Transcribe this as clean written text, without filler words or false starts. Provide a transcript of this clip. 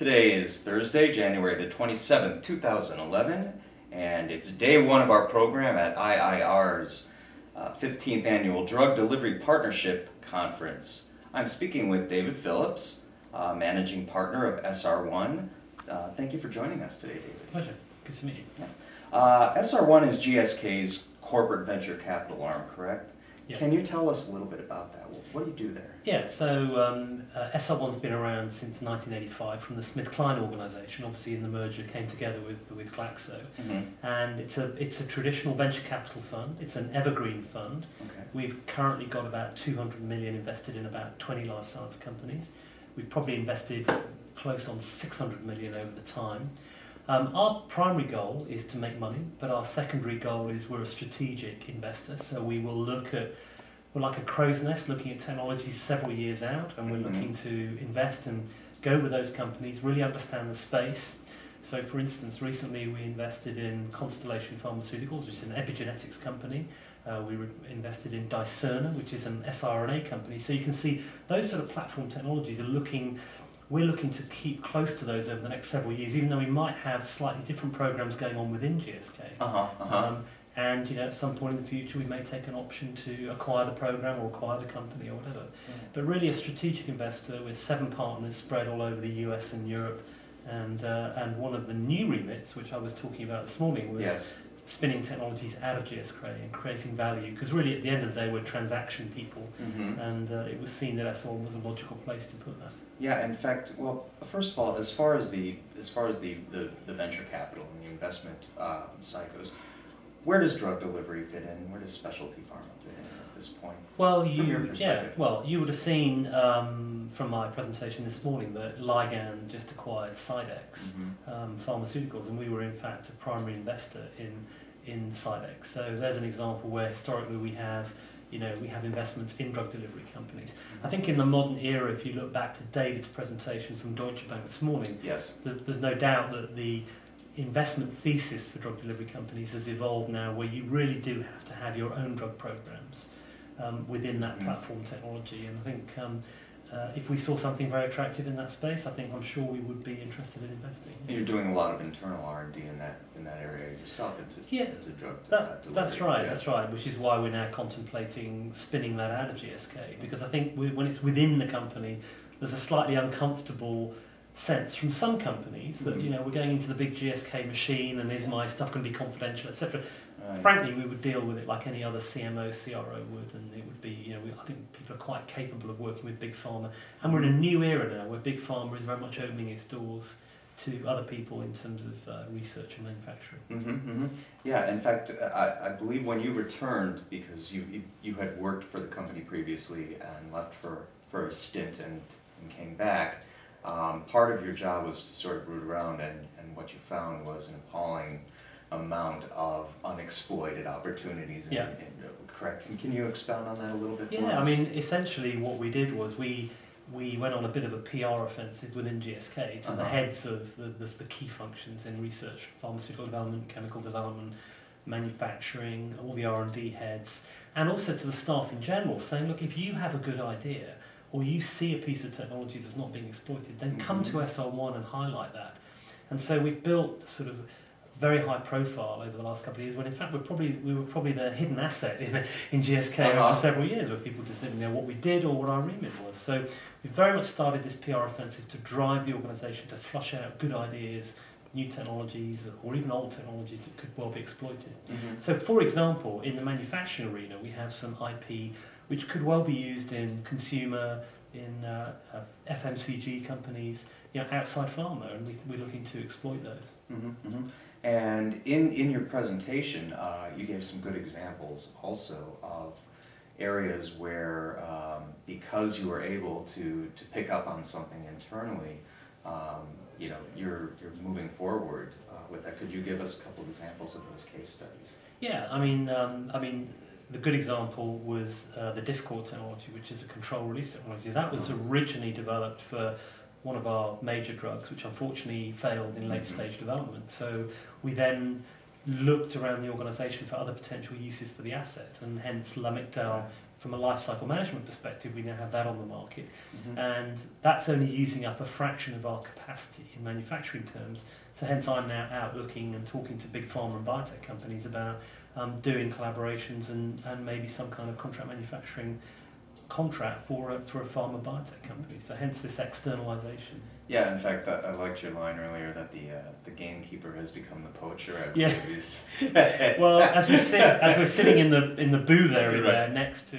Today is Thursday, January the 27th, 2011, and it's day one of our program at IIR's 15th Annual Drug Delivery Partnership Conference. I'm speaking with David Phillips, Managing Partner of SR1. Thank you for joining us today, David. Pleasure. Good to meet you. Yeah. SR1 is GSK's corporate venture capital arm, correct? Yeah. Can you tell us a little bit about that? What do you do there? Yeah, so SR1's been around since 1985 from the SmithKline organisation. Obviously, in the merger, came together with Glaxo, and it's a traditional venture capital fund. It's an evergreen fund. Okay. We've currently got about 200 million invested in about 20 life science companies. We've probably invested close on 600 million over the time. Our primary goal is to make money, but our secondary goal is we're a strategic investor, so we will look at, we're like a crow's nest looking at technologies several years out, and we're looking to invest and go with those companies, really understand the space. So for instance, recently we invested in Constellation Pharmaceuticals, which is an epigenetics company. We invested in Dicerna, which is an siRNA company. So you can see those sort of platform technologies are we're looking to keep close to those over the next several years, even though we might have slightly different programs going on within GSK. And at some point in the future, we may take an option to acquire the program or acquire the company or whatever. But really, a strategic investor with 7 partners spread all over the US and Europe. And one of the new remits, which I was talking about this morning, was spinning technologies out of GSK and creating value. Because really, at the end of the day, we're transaction people, and it was seen that SR1 was a logical place to put that. Yeah, in fact, well, first of all, as far as the venture capital and the investment side goes, where does drug delivery fit in? Where does specialty pharma fit in at this point? Well, from your perspective? you would have seen from my presentation this morning that Ligand just acquired Cydex Pharmaceuticals, and we were in fact a primary investor in Cydex. So there's an example where historically we have investments in drug delivery companies. I think in the modern era, if you look back to David's presentation from Deutsche Bank this morning, there's no doubt that the investment thesis for drug delivery companies has evolved now, where you really do have to have your own drug programs within that platform technology. And I think if we saw something very attractive in that space, I'm sure we would be interested in investing. And you're doing a lot of internal R&D in that area yourself into drug delivery. That's right. That's right. Which is why we're now contemplating spinning that out of GSK, because I think when it's within the company, there's a slightly uncomfortable sense from some companies that we're going into the big GSK machine and is my stuff going to be confidential, etc. Frankly, we would deal with it like any other CMO, CRO would, and it would be, I think people are quite capable of working with big pharma, and we're in a new era now where big pharma is very much opening its doors to other people in terms of research and manufacturing. Yeah, in fact, I believe when you returned, because you had worked for the company previously and left for a stint and came back, part of your job was to sort of root around, and what you found was an appalling amount of unexploited opportunities. Correct. Can you expound on that a little bit for us? Yeah, I mean, essentially what we did was we went on a bit of a PR offensive within GSK to the heads of the key functions in research, pharmaceutical development, chemical development, manufacturing, all the R&D heads, and also to the staff in general, saying, look, if you have a good idea, or you see a piece of technology that's not being exploited, then come to SR1 and highlight that. And so we've built sort of very high profile over the last couple of years, when in fact we were probably the hidden asset in GSK over several years, where people just didn't know what we did or what our remit was. So we've very much started this PR offensive to drive the organisation to flush out good ideas, new technologies, or even old technologies that could well be exploited. So for example, in the manufacturing arena, we have some IP which could well be used in consumer, in FMCG companies, outside pharma, and we're looking to exploit those. And in your presentation, you gave some good examples also of areas where, because you were able to pick up on something internally, you're moving forward with that. Could you give us a couple of examples of those case studies? Yeah, I mean, the good example was the difficult technology, which is a control release technology. That was originally developed for one of our major drugs, which unfortunately failed in late stage development. So we then looked around the organisation for other potential uses for the asset, and hence Lamictal from a life cycle management perspective, we now have that on the market, Mm-hmm. and that's only using up a fraction of our capacity in manufacturing terms. So hence I'm now out looking and talking to big pharma and biotech companies about doing collaborations and maybe some kind of contract manufacturing contract for a pharma biotech company. So hence this externalization. Yeah, in fact, I liked your line earlier that the gamekeeper has become the poacher. I Yeah. believe. Well, as we're sitting in the booth area Right. there next to